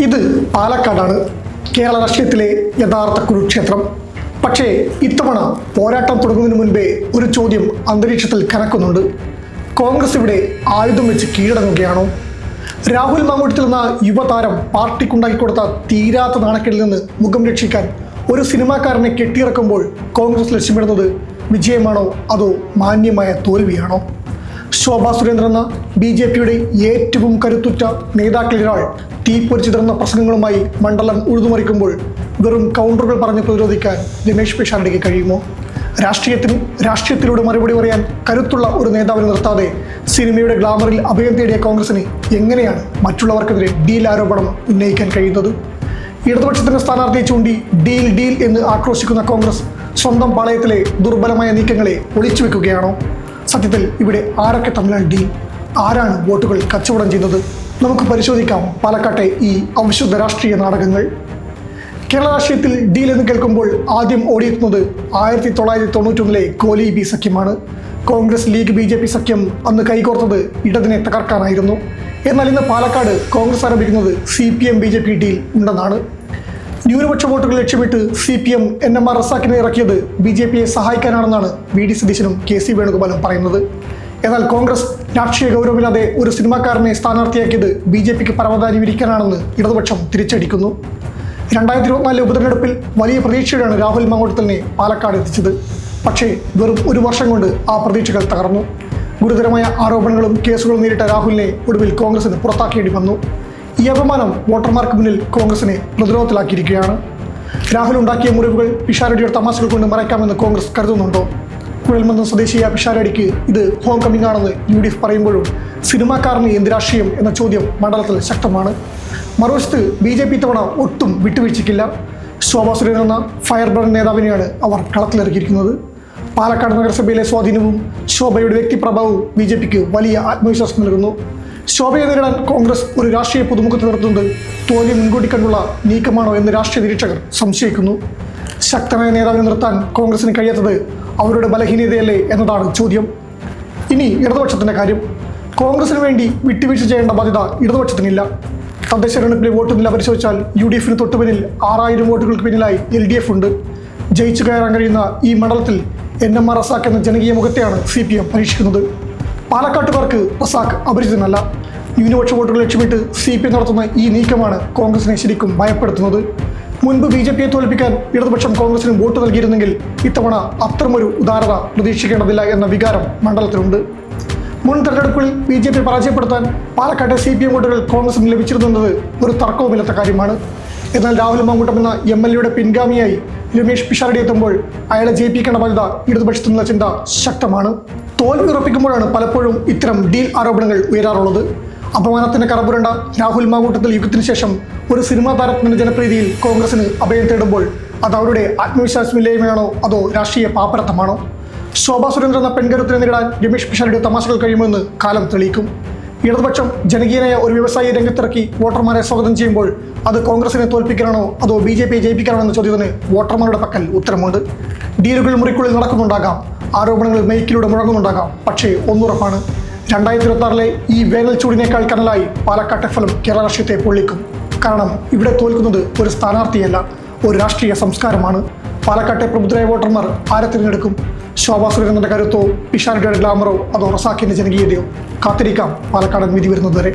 ഇത് പാലക്കാടാണ്, കേരള രാഷ്ട്രീയത്തിലെ യഥാർത്ഥ കുരുക്ഷേത്രം. പക്ഷേ ഇത്തവണ പോരാട്ടം തുടങ്ങുന്നതിന് മുൻപേ ഒരു ചോദ്യം അന്തരീക്ഷത്തിൽ കനക്കുന്നുണ്ട്. കോൺഗ്രസ് ഇവിടെ ആയുധം വെച്ച് കീഴടങ്ങുകയാണോ? രാഹുൽ മാങ്കൂട്ടത്തിൽ എന്ന യുവതാരം പാർട്ടിക്കുണ്ടാക്കിക്കൊടുത്ത തീരാത്ത നാണക്കേടിൽ നിന്ന് മുഖം രക്ഷിക്കാൻ ഒരു സിനിമാക്കാരനെ കെട്ടിയിറക്കുമ്പോൾ കോൺഗ്രസ് ലക്ഷ്യമിടുന്നത് വിജയമാണോ അതോ മാന്യമായ തോൽവിയാണോ? ശോഭാ സുരേന്ദ്രൻ എന്ന BJPയുടെ ഏറ്റവും കരുത്തുറ്റ നേതാക്കളിലൊരാൾ തീപ്പൊരിച്ചിടർന്ന പ്രസംഗങ്ങളുമായി മണ്ഡലം ഉഴുതുമറിക്കുമ്പോൾ വെറും കൗണ്ടറുകൾ പറഞ്ഞ് പ്രതിരോധിക്കാൻ രമേശ് പിഷാരടിക്ക് കഴിയുമോ? രാഷ്ട്രീയത്തിലൂടെ മറുപടി പറയാൻ കരുത്തുള്ള ഒരു നേതാവിനെ നിർത്താതെ സിനിമയുടെ ഗ്ലാമറിൽ അഭയം തേടിയ കോൺഗ്രസിന് എങ്ങനെയാണ് മറ്റുള്ളവർക്കെതിരെ ഡീൽ ആരോപണം ഉന്നയിക്കാൻ കഴിയുന്നത്? ഇടതുപക്ഷത്തിന്റെ സ്ഥാനാർത്ഥിയെ ചൂണ്ടി ഡീൽ ഡീൽ എന്ന് ആക്രോശിക്കുന്ന കോൺഗ്രസ് സ്വന്തം പാളയത്തിലെ ദുർബലമായ നീക്കങ്ങളെ ഒളിച്ചു വെക്കുകയാണോ? സത്യത്തിൽ ഇവിടെ ആരൊക്കെ തമ്മിലാണ് ഡീൽ? ആരാണ് വോട്ടുകൾ കച്ചവടം ചെയ്യുന്നത്? നമുക്ക് പരിശോധിക്കാം പാലക്കാട്ടെ ഈ അവിശുദ്ധ രാഷ്ട്രീയ നാടകങ്ങൾ. കേരള രാഷ്ട്രീയത്തിൽ ഡീൽ എന്ന് കേൾക്കുമ്പോൾ ആദ്യം ഓടിയെത്തുന്നത് 1991 കോലി ബി സഖ്യമാണ്. കോൺഗ്രസ് ലീഗ് BJP സഖ്യം അന്ന് കൈകോർത്തത് ഇടതിനെ തകർക്കാനായിരുന്നു. എന്നാൽ ഇന്ന് പാലക്കാട് കോൺഗ്രസ് ആരംഭിക്കുന്നത് CPM BJP ഡീൽ ഉണ്ടെന്നാണ്. ന്യൂനപക്ഷ വോട്ടുകൾ ലക്ഷ്യമിട്ട് CPM NMR റസാക്കിനെ ഇറക്കിയത് BJPയെ സഹായിക്കാനാണെന്നാണ് VD സതീശനും KC വേണുഗോപാലും പറയുന്നത്. എന്നാൽ കോൺഗ്രസ് രാഷ്ട്രീയ ഗൗരവമില്ലാതെ ഒരു സിനിമാക്കാരനെ സ്ഥാനാർത്ഥിയാക്കിയത് BJPക്ക് പരവതാനി വിരിക്കാനാണെന്ന് ഇടതുപക്ഷം തിരിച്ചടിക്കുന്നു. 2024 ഉപതെരഞ്ഞെടുപ്പിൽ വലിയ പ്രതീക്ഷയോടെയാണ് രാഹുൽ മാങ്കൂട്ടത്തിലിനെ പാലക്കാട് എത്തിച്ചത്. പക്ഷേ വെറും ഒരു വർഷം കൊണ്ട് ആ പ്രതീക്ഷകൾ തകർന്നു. ഗുരുതരമായ ആരോപണങ്ങളും കേസുകളും നേരിട്ട രാഹുലിനെ ഒടുവിൽ കോൺഗ്രസിന് പുറത്താക്കേണ്ടി വന്നു. ഈ അപമാനം വോട്ടർമാർക്ക് മുന്നിൽ കോൺഗ്രസിനെ പ്രതിരോധത്തിലാക്കിയിരിക്കുകയാണ്. രാഹുൽ ഉണ്ടാക്കിയ മുറിവുകൾ പിഷാരടിയുടെ തമാശകൾ കൊണ്ട് മറയ്ക്കാമെന്ന് കോൺഗ്രസ് കരുതുന്നുണ്ടോ? കുഴൽമന്ദം സ്വദേശിയായ പിഷാരടിക്ക് ഇത് ഹോം കമ്മിങ് ആണെന്ന് UDF പറയുമ്പോഴും സിനിമാക്കാരന് എന്ത് രാഷ്ട്രീയം എന്ന ചോദ്യം മണ്ഡലത്തിൽ ശക്തമാണ്. മറുവശത്ത് BJP തവണ ഒട്ടും വിട്ടുവീഴ്ചയ്ക്കില്ല. ശോഭാ സുരേന്ദ്രൻ എന്ന ഫയർ ബ്രാൻഡ് നേതാവിനെയാണ് അവർ കളത്തിലിറക്കിയിരിക്കുന്നത്. പാലക്കാട് നഗരസഭയിലെ സ്വാധീനവും ശോഭയുടെ വ്യക്തിപ്രഭാവവും BJPക്ക് വലിയ ആത്മവിശ്വാസം നൽകുന്നു. ശോഭയെ നേരിടാൻ കോൺഗ്രസ് ഒരു രാഷ്ട്രീയ പുതുമുഖത്ത് നിർത്തുന്നത് തോൽവി മുൻകൂട്ടി കണ്ടുള്ള നീക്കമാണോ എന്ന് രാഷ്ട്രീയ നിരീക്ഷകർ സംശയിക്കുന്നു. ശക്തനായ നേതാവിനെ നിർത്താൻ കോൺഗ്രസിന് കഴിയാത്തത് അവരുടെ ബലഹീനതയല്ലേ എന്നതാണ് ചോദ്യം. ഇനി ഇടതുപക്ഷത്തിൻ്റെ കാര്യം. കോൺഗ്രസിന് വേണ്ടി വിട്ടുവീഴ്ച ചെയ്യേണ്ട ബാധ്യത ഇടതുപക്ഷത്തിനില്ല. തദ്ദേശ തെരഞ്ഞെടുപ്പിലെ വോട്ട് നില പരിശോധിച്ചാൽ UDFന് തൊട്ടുപിന്നിൽ 6000 വോട്ടുകൾക്ക് പിന്നിലായി LDF ഉണ്ട്. ജയിച്ചു കയറാൻ കഴിയുന്ന ഈ മണ്ഡലത്തിൽ NMR റസാഖ് എന്ന ജനകീയ മുഖത്തെയാണ് CPM പരീക്ഷിക്കുന്നത്. പാലക്കാട്ടുകാർക്ക് റസാഖ് അപരിചിതനല്ല. ന്യൂനപക്ഷ വോട്ടുകൾ ലക്ഷ്യമിട്ട് CPM നടത്തുന്ന ഈ നീക്കമാണ് കോൺഗ്രസിനെ ശരിക്കും ഭയപ്പെടുത്തുന്നത്. മുൻപ് BJPയെ തോൽപ്പിക്കാൻ ഇടതുപക്ഷം കോൺഗ്രസിന് വോട്ട് നൽകിയിരുന്നെങ്കിൽ ഇത്തവണ അത്തരമൊരു ഉദാരത പ്രതീക്ഷിക്കേണ്ടതില്ല എന്ന വികാരം മണ്ഡലത്തിലുണ്ട്. മുൻ തെരഞ്ഞെടുപ്പിൽ BJP പരാജയപ്പെടുത്താൻ പാലക്കാട്ടെ CPM വോട്ടുകൾ കോൺഗ്രസിന് ലഭിച്ചിരുന്നത് ഒരു തർക്കവുമില്ലാത്ത കാര്യമാണ്. എന്നാൽ രാഹുൽ മാങ്കൂട്ടം എന്ന MLAയുടെ പിൻഗാമിയായി രമേശ് പിഷാരടി എത്തുമ്പോൾ അയാളെ ജയിപ്പിക്കേണ്ട ബാധ്യത ഇടതുപക്ഷത്തിനുള്ള ചിന്ത ശക്തമാണ്. തോൽവി ഉറപ്പിക്കുമ്പോഴാണ് പലപ്പോഴും ഇത്തരം ഡീൽ ആരോപണങ്ങൾ ഉയരാറുള്ളത്. അപമാനത്തിന് കറപുരണ്ട രാഹുൽ മാങ്കൂട്ടത്തിൽ യുഗത്തിന് ശേഷം ഒരു സിനിമാ താരത്തിന്റെ ജനപ്രീതിയിൽ കോൺഗ്രസിന് അഭയം തേടുമ്പോൾ അത് അവരുടെ ആത്മവിശ്വാസമില്ലായ്മയാണോ അതോ രാഷ്ട്രീയ പാപ്പരത്തമാണോ? ശോഭാ സുരേന്ദ്രൻ എന്ന പെൺകരുത്തിനെ നേരിടാൻ രമേശ് പിഷാരടിയുടെ തമാശകൾ കഴിയുമെന്ന് കാലം തെളിയിക്കും. ഇടതുപക്ഷം ജനകീയനായ ഒരു വ്യവസായി രംഗത്തിറക്കി വോട്ടർമാരെ സ്വാഗതം ചെയ്യുമ്പോൾ അത് കോൺഗ്രസിനെ തോൽപ്പിക്കാനാണോ അതോ BJPയെ ജയിപ്പിക്കാനാണോ എന്ന ചോദ്യത്തിന് വോട്ടർമാരുടെ പക്കൽ ഉത്തരമുണ്ട്. ഡീലുകൾ മുറിക്കുള്ളിൽ നടക്കുന്നുണ്ടാകാം, ആരോപണങ്ങൾ മെയ്ക്കിലൂടെ മുഴങ്ങുന്നുണ്ടാകാം. പക്ഷേ ഒന്നുറപ്പാണ്, 2026 ഈ വേനൽ ചൂടിനേക്കാൾ കനലായി പാലക്കാട്ടെ ഫലം കേരള രാഷ്ട്രീയത്തെ പൊള്ളിക്കും. കാരണം ഇവിടെ തോൽക്കുന്നത് ഒരു സ്ഥാനാർത്ഥിയല്ല, ഒരു രാഷ്ട്രീയ സംസ്കാരമാണ്. പാലക്കാട്ടെ പ്രബുദ്ധരായ വോട്ടർമാർ ആരെ തിരഞ്ഞെടുക്കും? ശോഭാ സുരേന്ദ്രന്റെ കരുത്തോ, പിഷാരടിയുടെ ഗ്ലാമറോ അതോ റസാഖിന്റെ ജനകീയതയോ? കാത്തിരിക്കാം പാലക്കാടൻ വിധി വരുന്നതുവരെ.